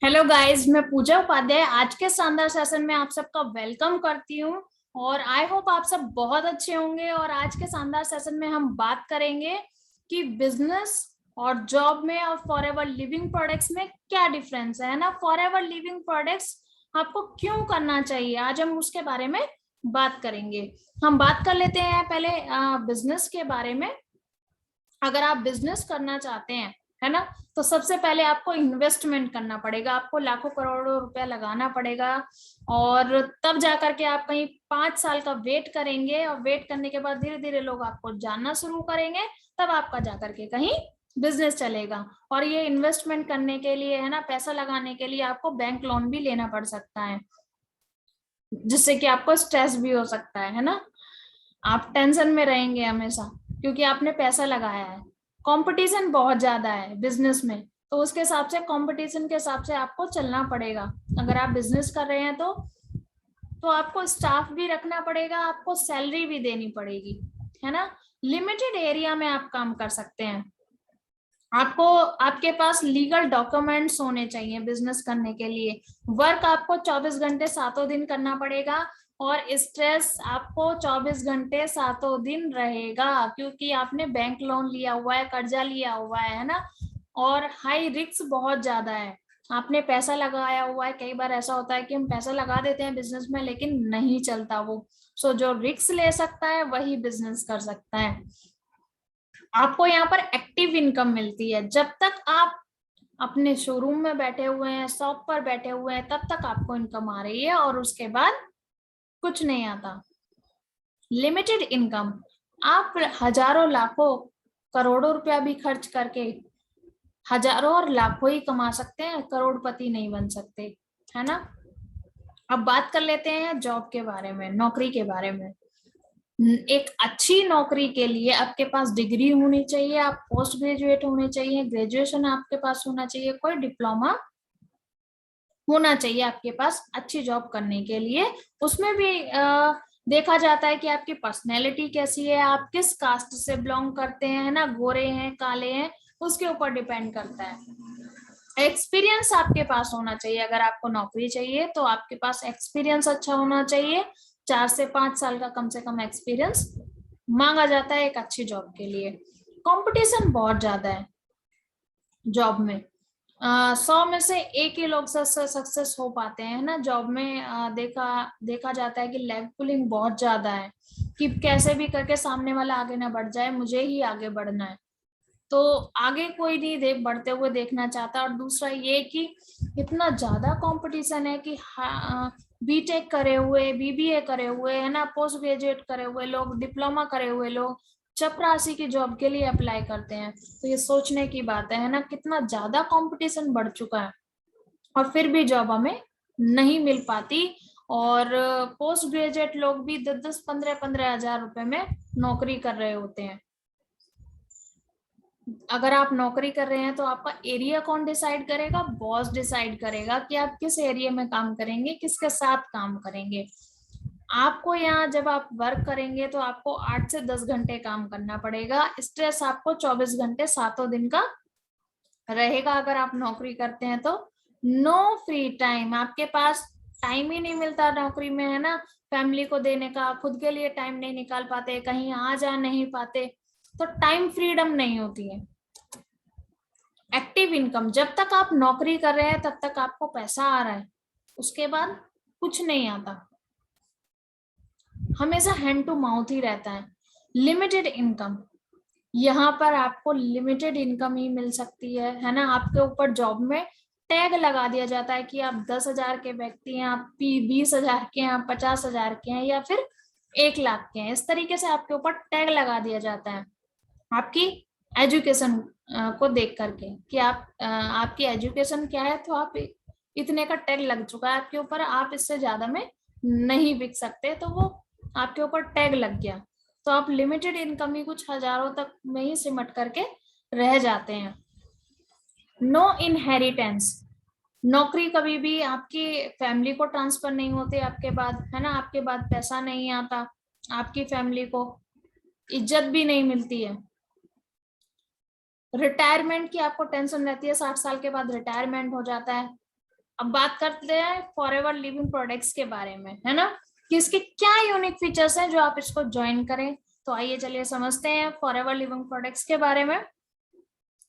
Hello guys, मैं पूजा उपाध्याय आज के शानदार सेशन में आप सबका वेलकम करती हूँ। और आई होप आप सब बहुत अच्छे होंगे। और आज के शानदार सेशन में हम बात करेंगे कि बिजनेस और जॉब में और फॉर एवर लिविंग प्रोडक्ट्स में क्या डिफरेंस है ना। फॉर एवर लिविंग प्रोडक्ट्स आपको क्यों करना चाहिए, आज हम उसके बारे में बात करेंगे। हम बात कर लेते हैं पहले बिजनेस के बारे में। अगर आप बिजनेस करना चाहते हैं, है ना, तो सबसे पहले आपको इन्वेस्टमेंट करना पड़ेगा, आपको लाखों करोड़ों रुपया लगाना पड़ेगा। और तब जाकर के आप कहीं 5 साल का वेट करेंगे, और वेट करने के बाद धीरे धीरे लोग आपको जानना शुरू करेंगे, तब आपका जाकर के कहीं बिजनेस चलेगा। और ये इन्वेस्टमेंट करने के लिए, है ना, पैसा लगाने के लिए आपको बैंक लोन भी लेना पड़ सकता है, जिससे कि आपको स्ट्रेस भी हो सकता है ना। आप टेंशन में रहेंगे हमेशा, क्योंकि आपने पैसा लगाया है। कंपटीशन बहुत ज्यादा है बिजनेस में, तो उसके हिसाब से, कंपटीशन के हिसाब से आपको चलना पड़ेगा। अगर आप बिजनेस कर रहे हैं तो आपको स्टाफ भी रखना पड़ेगा, आपको सैलरी भी देनी पड़ेगी, है ना। लिमिटेड एरिया में आप काम कर सकते हैं। आपको, आपके पास लीगल डॉक्यूमेंट्स होने चाहिए बिजनेस करने के लिए। वर्क आपको 24 घंटे सातों दिन करना पड़ेगा, और स्ट्रेस आपको 24 घंटे सातों दिन रहेगा, क्योंकि आपने बैंक लोन लिया हुआ है, कर्जा लिया हुआ है ना। और हाई रिस्क बहुत ज्यादा है, आपने पैसा लगाया हुआ है। कई बार ऐसा होता है कि हम पैसा लगा देते हैं बिजनेस में, लेकिन नहीं चलता वो। सो जो रिस्क ले सकता है वही बिजनेस कर सकता है। आपको यहाँ पर एक्टिव इनकम मिलती है। जब तक आप अपने शोरूम में बैठे हुए हैं, शॉप पर बैठे हुए हैं, तब तक आपको इनकम आ रही है, और उसके बाद कुछ नहीं आता। लिमिटेड इनकम, आप हजारों लाखों करोड़ों रुपया भी खर्च करके हजारों और लाखों ही कमा सकते हैं, करोड़पति नहीं बन सकते, है ना। अब बात कर लेते हैं जॉब के बारे में, नौकरी के बारे में। एक अच्छी नौकरी के लिए आपके पास डिग्री होनी चाहिए, आप पोस्ट ग्रेजुएट होने चाहिए, ग्रेजुएशन आपके पास होना चाहिए, कोई डिप्लोमा होना चाहिए आपके पास अच्छी जॉब करने के लिए। उसमें भी देखा जाता है कि आपकी पर्सनैलिटी कैसी है, आप किस कास्ट से बिलोंग करते हैं, ना, गोरे हैं काले हैं, उसके ऊपर डिपेंड करता है। एक्सपीरियंस आपके पास होना चाहिए। अगर आपको नौकरी चाहिए तो आपके पास एक्सपीरियंस अच्छा होना चाहिए। 4 से 5 साल का कम से कम एक्सपीरियंस मांगा जाता है एक अच्छी जॉब के लिए। कंपटीशन बहुत ज्यादा है जॉब में। 100 में से एक ही लोग सक्सेस हो पाते हैं, है ना। जॉब में देखा देखा जाता है कि लेग पुलिंग बहुत ज्यादा है, कि कैसे भी करके सामने वाला आगे ना बढ़ जाए, मुझे ही आगे बढ़ना है। तो आगे कोई नहीं बढ़ते हुए देखना चाहता। और दूसरा ये कि इतना ज्यादा कंपटीशन है कि बीटेक करे हुए, बीबीए करे हुए, है ना, पोस्ट ग्रेजुएट करे हुए लोग, डिप्लोमा करे हुए लोग चपरासी की जॉब के लिए अप्लाई करते हैं। तो ये सोचने की बात है ना, कितना ज्यादा कंपटीशन बढ़ चुका है, और फिर भी जॉब हमें नहीं मिल पाती। और पोस्ट ग्रेजुएट लोग भी 10-10 15-15 हजार रुपए में नौकरी कर रहे होते हैं। अगर आप नौकरी कर रहे हैं तो आपका एरिया कौन डिसाइड करेगा? बॉस डिसाइड करेगा कि आप किस एरिया में काम करेंगे, किसके साथ काम करेंगे। आपको यहाँ जब आप वर्क करेंगे तो आपको 8 से 10 घंटे काम करना पड़ेगा। स्ट्रेस आपको 24 घंटे सातों दिन का रहेगा अगर आप नौकरी करते हैं तो। नो फ्री टाइम, आपके पास टाइम ही नहीं मिलता नौकरी में, है ना, फैमिली को देने का। खुद के लिए टाइम नहीं निकाल पाते, कहीं आ जा नहीं पाते, तो टाइम फ्रीडम नहीं होती है। एक्टिव इनकम, जब तक आप नौकरी कर रहे हैं तब तक आपको पैसा आ रहा है, उसके बाद कुछ नहीं आता, हमेशा हैंड टू माउथ ही रहता है। लिमिटेड इनकम, यहाँ पर आपको लिमिटेड इनकम ही मिल सकती है ना। आपके ऊपर जॉब में टैग लगा दिया जाता है कि आप 10 हजार के व्यक्ति हैं, आप 20 हजार के हैं, आप 50 हजार के हैं, या फिर 1 लाख के हैं। इस तरीके से आपके ऊपर टैग लगा दिया जाता है आपकी एजुकेशन को देख करके, कि आप आपकी एजुकेशन क्या है, तो आप इतने का टैग लग चुका है आपके ऊपर, आप इससे ज्यादा में नहीं बिक सकते, तो वो आपके ऊपर टैग लग गया। तो आप लिमिटेड इनकम ही कुछ हजारों तक में ही सिमट करके रह जाते हैं। नो इनहेरिटेंस, नौकरी कभी भी आपकी फैमिली को ट्रांसफर नहीं होती आपके बाद, है ना, आपके बाद पैसा नहीं आता, आपकी फैमिली को इज्जत भी नहीं मिलती है। रिटायरमेंट की आपको टेंशन रहती है, 60 साल के बाद रिटायरमेंट हो जाता है, अब बात करते हैं फॉरएवर लिविंग प्रोडक्ट्स के बारे में, है ना, कि इसके क्या यूनिक फीचर्स हैं जो आप इसको ज्वाइन करें। तो आइए चलिए समझते हैं फॉरएवर लिविंग प्रोडक्ट्स के बारे में।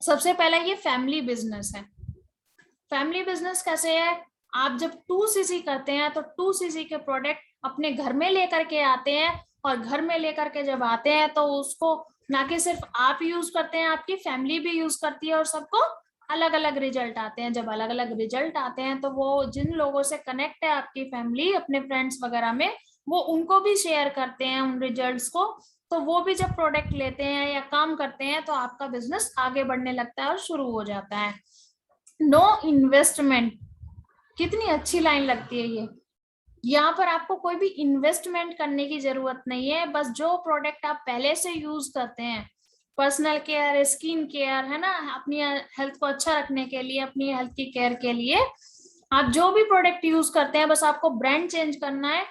सबसे पहले ये फैमिली बिजनेस है। फैमिली बिजनेस कैसे है, आप जब 2cc करते हैं तो 2cc के प्रोडक्ट अपने घर में लेकर के आते हैं, और घर में लेकर के जब आते हैं तो उसको ना कि सिर्फ आप यूज करते हैं, आपकी फैमिली भी यूज करती है, और सबको अलग अलग रिजल्ट आते हैं। जब अलग अलग रिजल्ट आते हैं तो वो जिन लोगों से कनेक्ट है आपकी फैमिली, अपने फ्रेंड्स वगैरह में, वो उनको भी शेयर करते हैं उन रिजल्ट्स को। तो वो भी जब प्रोडक्ट लेते हैं या काम करते हैं तो आपका बिजनेस आगे बढ़ने लगता है और शुरू हो जाता है। नो इन्वेस्टमेंट, कितनी अच्छी लाइन लगती है ये। यहाँ पर आपको कोई भी इन्वेस्टमेंट करने की जरूरत नहीं है, बस जो प्रोडक्ट आप पहले से यूज करते हैं, पर्सनल केयर, स्किन केयर, है ना, अपनी हेल्थ को अच्छा रखने के लिए, अपनी हेल्थ की केयर के लिए आप जो भी प्रोडक्ट यूज करते हैं, बस आपको ब्रांड चेंज करना है।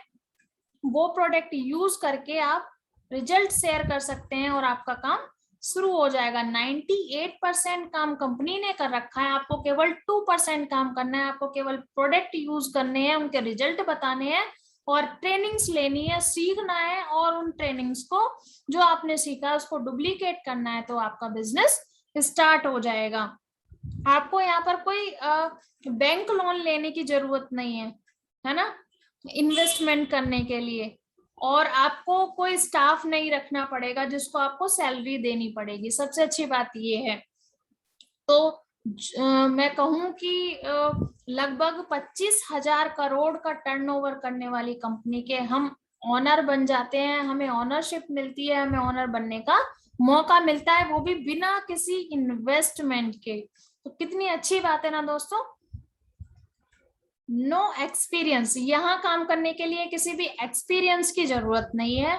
वो प्रोडक्ट यूज करके आप रिजल्ट शेयर कर सकते हैं और आपका काम शुरू हो जाएगा। 98% काम कंपनी ने कर रखा है, आपको केवल 2% काम करना है। आपको केवल प्रोडक्ट यूज करने हैं, उनके रिजल्ट बताने हैं, और ट्रेनिंग्स लेनी है, सीखना है, और उन ट्रेनिंग्स को जो आपने सीखा उसको डुप्लीकेट करना है, तो आपका बिजनेस स्टार्ट हो जाएगा। आपको यहाँ पर कोई बैंक लोन लेने की जरूरत नहीं है ना, इन्वेस्टमेंट करने के लिए। और आपको कोई स्टाफ नहीं रखना पड़ेगा जिसको आपको सैलरी देनी पड़ेगी। सबसे अच्छी बात ये है। तो मैं कहूं कि लगभग 25,000 करोड़ का टर्नओवर करने वाली कंपनी के हम ऑनर बन जाते हैं। हमें ऑनरशिप मिलती है, हमें ऑनर बनने का मौका मिलता है, वो भी बिना किसी इन्वेस्टमेंट के। तो कितनी अच्छी बात है ना दोस्तों। नो एक्सपीरियंस, यहाँ काम करने के लिए किसी भी एक्सपीरियंस की जरूरत नहीं है।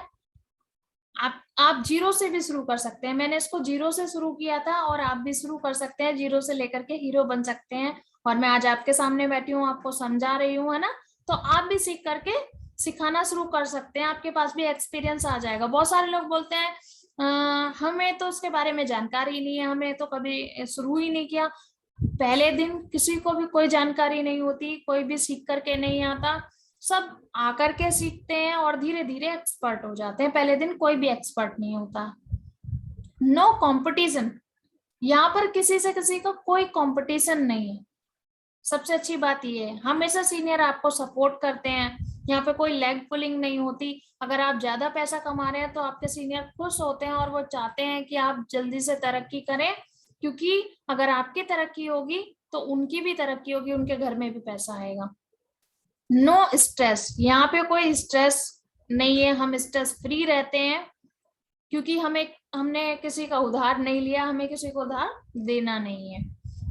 आप जीरो से भी शुरू कर सकते हैं। मैंने इसको जीरो से शुरू किया था, और आप भी शुरू कर सकते हैं। जीरो से लेकर के हीरो बन सकते हैं। और मैं आज आपके सामने बैठी हूँ, आपको समझा रही हूँ, है ना, तो आप भी सीख करके सिखाना शुरू कर सकते हैं। आपके पास भी एक्सपीरियंस आ जाएगा। बहुत सारे लोग बोलते हैं हमें तो उसके बारे में जानकारी नहीं है, हमें तो कभी शुरू ही नहीं किया। पहले दिन किसी को भी कोई जानकारी नहीं होती, कोई भी सीख करके नहीं आता, सब आकर के सीखते हैं और धीरे धीरे एक्सपर्ट हो जाते हैं। पहले दिन कोई भी एक्सपर्ट नहीं होता। नो कंपटीशन, यहाँ पर किसी से किसी का कोई कंपटीशन नहीं है। सबसे अच्छी बात ये है, हमेशा सीनियर आपको सपोर्ट करते हैं। यहाँ पे कोई लेग पुलिंग नहीं होती। अगर आप ज्यादा पैसा कमा रहे हैं तो आपके सीनियर खुश होते हैं और वो चाहते हैं कि आप जल्दी से तरक्की करें, क्योंकि अगर आपकी तरक्की होगी तो उनकी भी तरक्की होगी, उनके घर में भी पैसा आएगा। नो स्ट्रेस, यहाँ पे कोई स्ट्रेस नहीं है। हम स्ट्रेस फ्री रहते हैं, क्योंकि हमने किसी का उधार नहीं लिया, हमें किसी को उधार देना नहीं है।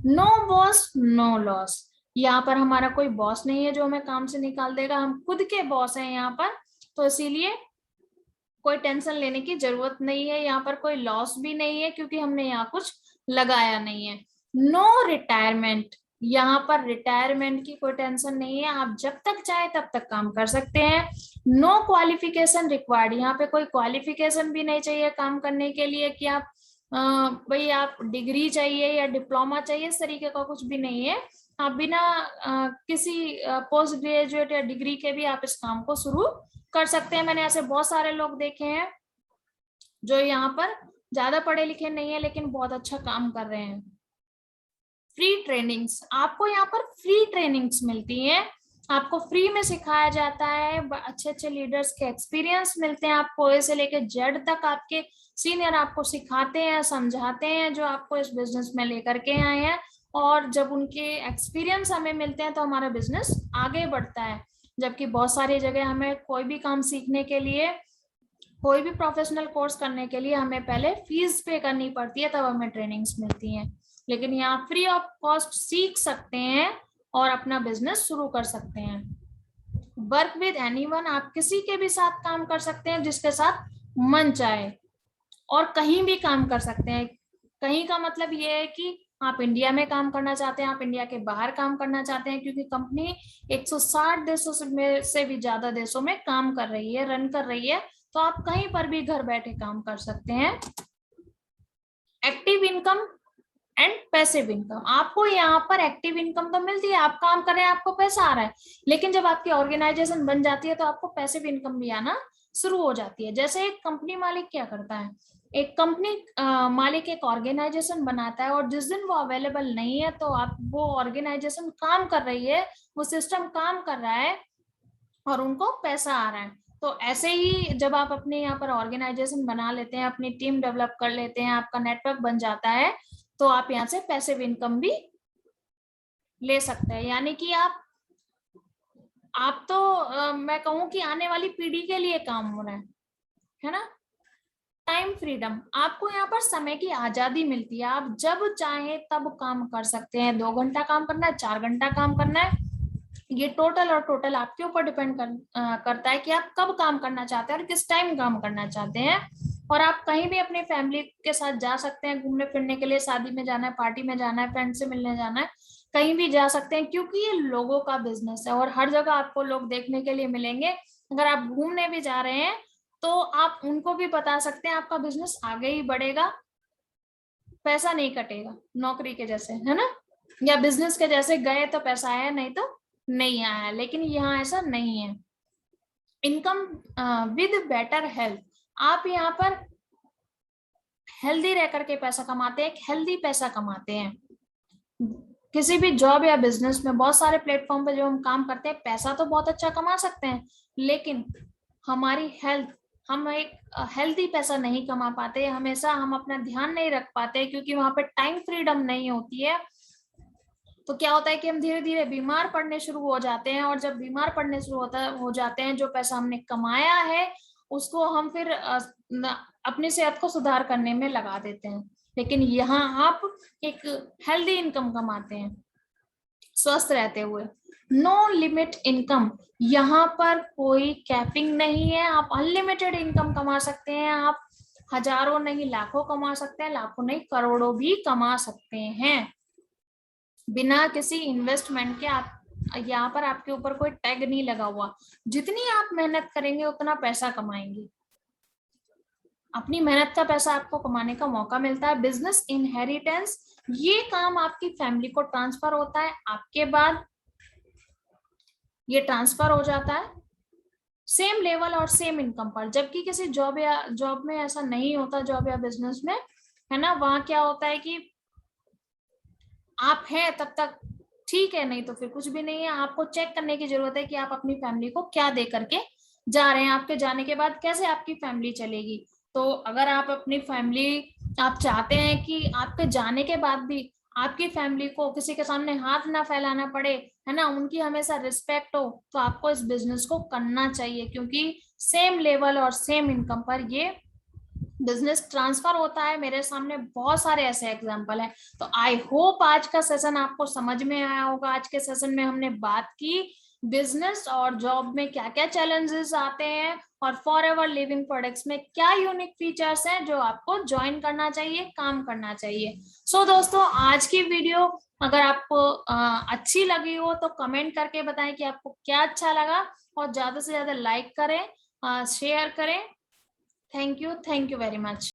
नो बॉस नो लॉस, यहाँ पर हमारा कोई बॉस नहीं है जो हमें काम से निकाल देगा। हम खुद के बॉस हैं यहाँ पर, तो इसीलिए कोई टेंशन लेने की जरूरत नहीं है। यहाँ पर कोई लॉस भी नहीं है, क्योंकि हमने यहाँ कुछ लगाया नहीं है। नो रिटायरमेंट, यहाँ पर रिटायरमेंट की कोई टेंशन नहीं है। आप जब तक चाहे तब तक काम कर सकते हैं। नो क्वालिफिकेशन रिक्वायर्ड, यहाँ पे कोई क्वालिफिकेशन भी नहीं चाहिए काम करने के लिए, कि आप भाई आप डिग्री चाहिए या डिप्लोमा चाहिए, इस तरीके का कुछ भी नहीं है। आप बिना किसी पोस्ट ग्रेजुएट या डिग्री के भी आप इस काम को शुरू कर सकते हैं। मैंने ऐसे बहुत सारे लोग देखे हैं जो यहाँ पर ज्यादा पढ़े लिखे नहीं है लेकिन बहुत अच्छा काम कर रहे हैं। फ्री ट्रेनिंग्स, आपको यहाँ पर फ्री ट्रेनिंग्स मिलती हैं। आपको फ्री में सिखाया जाता है, अच्छे अच्छे लीडर्स के एक्सपीरियंस मिलते हैं आपको। ए से लेकर जेड तक आपके सीनियर आपको सिखाते हैं, समझाते हैं, जो आपको इस बिजनेस में लेकर के आए हैं। और जब उनके एक्सपीरियंस हमें मिलते हैं तो हमारा बिजनेस आगे बढ़ता है। जबकि बहुत सारी जगह हमें कोई भी काम सीखने के लिए, कोई भी प्रोफेशनल कोर्स करने के लिए हमें पहले फीस पे करनी पड़ती है, तब हमें ट्रेनिंग्स मिलती हैं। लेकिन यहाँ फ्री ऑफ कॉस्ट सीख सकते हैं और अपना बिजनेस शुरू कर सकते हैं। वर्क विद एनीवन, आप किसी के भी साथ काम कर सकते हैं जिसके साथ मन चाहे, और कहीं भी काम कर सकते हैं। कहीं का मतलब ये है कि आप इंडिया में काम करना चाहते हैं, आप इंडिया के बाहर काम करना चाहते हैं, क्योंकि कंपनी 160 देशों से भी ज्यादा देशों में काम कर रही है, रन कर रही है। तो आप कहीं पर भी घर बैठे काम कर सकते हैं। Active income, and passive income. आपको यहाँ पर एक्टिव इनकम तो मिलती है, आप काम कर रहे हैं, आपको पैसा आ रहा है, लेकिन जब आपकी ऑर्गेनाइजेशन बन जाती है तो आपको पैसिव इनकम भी आना शुरू हो जाती है। जैसे एक कंपनी मालिक क्या करता है, एक कंपनी मालिक एक ऑर्गेनाइजेशन बनाता है, और जिस दिन वो अवेलेबल नहीं है तो आप वो ऑर्गेनाइजेशन काम कर रही है, वो सिस्टम काम कर रहा है और उनको पैसा आ रहा है। तो ऐसे ही जब आप अपने यहाँ पर ऑर्गेनाइजेशन बना लेते हैं, अपनी टीम डेवलप कर लेते हैं, आपका नेटवर्क बन जाता है, तो आप यहाँ से पैसिव इनकम भी ले सकते हैं। यानी कि आप तो मैं कहूँ कि आने वाली पीढ़ी के लिए काम हो रहा है ना। टाइम फ्रीडम, आपको यहाँ पर समय की आजादी मिलती है, आप जब चाहे तब काम कर सकते हैं। 2 घंटा काम करना है, 4 घंटा काम करना है, ये टोटल और टोटल आपके ऊपर डिपेंड करता है कि आप कब काम करना चाहते हैं और किस टाइम काम करना चाहते हैं। और आप कहीं भी अपनी फैमिली के साथ जा सकते हैं घूमने फिरने के लिए, शादी में जाना है, पार्टी में जाना है, फ्रेंड से मिलने जाना है, कहीं भी जा सकते हैं, क्योंकि ये लोगों का बिजनेस है और हर जगह आपको लोग देखने के लिए मिलेंगे। अगर आप घूमने भी जा रहे हैं तो आप उनको भी बता सकते हैं, आपका बिजनेस आगे ही बढ़ेगा, पैसा नहीं कटेगा नौकरी के जैसे, है ना, या बिजनेस के जैसे गए तो पैसा आया, नहीं तो नहीं आया। लेकिन यहाँ ऐसा नहीं है। इनकम विद बेटर हेल्थ, आप यहाँ पर हेल्दी रह करके पैसा कमाते हैं, एक हेल्दी पैसा कमाते हैं। किसी भी जॉब या बिजनेस में बहुत सारे प्लेटफॉर्म पे जो हम काम करते हैं, पैसा तो बहुत अच्छा कमा सकते हैं, लेकिन हमारी हेल्थ, हम एक हेल्दी पैसा नहीं कमा पाते, हमेशा हम अपना ध्यान नहीं रख पाते, क्योंकि वहां पे टाइम फ्रीडम नहीं होती है। तो क्या होता है कि हम धीरे धीरे बीमार पड़ने शुरू हो जाते हैं, और जब बीमार पड़ने शुरू हो जाते हैं, जो पैसा हमने कमाया है उसको हम फिर अपनी सेहत को सुधार करने में लगा देते हैं। लेकिन यहाँ आप एक हेल्दी इनकम कमाते हैं स्वस्थ रहते हुए। नो लिमिट इनकम, यहाँ पर कोई कैपिंग नहीं है, आप अनलिमिटेड इनकम कमा सकते हैं, आप हजारों नहीं लाखों कमा सकते हैं, लाखों नहीं करोड़ों भी कमा सकते हैं बिना किसी इन्वेस्टमेंट के। आप यहाँ पर आपके ऊपर कोई टैग नहीं लगा हुआ, जितनी आप मेहनत करेंगे उतना पैसा कमाएंगे, अपनी मेहनत का पैसा आपको कमाने का मौका मिलता है। बिजनेस इनहेरिटेंस, ये काम आपकी फैमिली को ट्रांसफर होता है, आपके बाद ये ट्रांसफर हो जाता है सेम लेवल और सेम इनकम पर। जबकि किसी जॉब में ऐसा नहीं होता, जॉब या बिजनेस में, है ना, वहां क्या होता है कि आप हैं तब तक ठीक है, नहीं तो फिर कुछ भी नहीं है। आपको चेक करने की जरूरत है कि आप अपनी फैमिली को क्या दे करके जा रहे हैं, आपके जाने के बाद कैसे आपकी फैमिली चलेगी। तो अगर आप अपनी फैमिली, आप चाहते हैं कि आपके जाने के बाद भी आपकी फैमिली को किसी के सामने हाथ ना फैलाना पड़े, है ना, उनकी हमेशा रिस्पेक्ट हो, तो आपको इस बिजनेस को करना चाहिए, क्योंकि सेम लेवल और सेम इनकम पर ये बिजनेस ट्रांसफर होता है। मेरे सामने बहुत सारे ऐसे एग्जांपल हैं। तो आई होप आज का सेशन आपको समझ में आया होगा। आज के सेशन में हमने बात की बिजनेस और जॉब में क्या क्या चैलेंजेस आते हैं, और फॉर एवर लिविंग प्रोडक्ट्स में क्या यूनिक फीचर्स हैं जो आपको ज्वाइन करना चाहिए, काम करना चाहिए। सो दोस्तों, आज की वीडियो अगर आपको अच्छी लगी हो तो कमेंट करके बताएं कि आपको क्या अच्छा लगा, और ज्यादा से ज्यादा लाइक करें, शेयर करें। Thank you very much.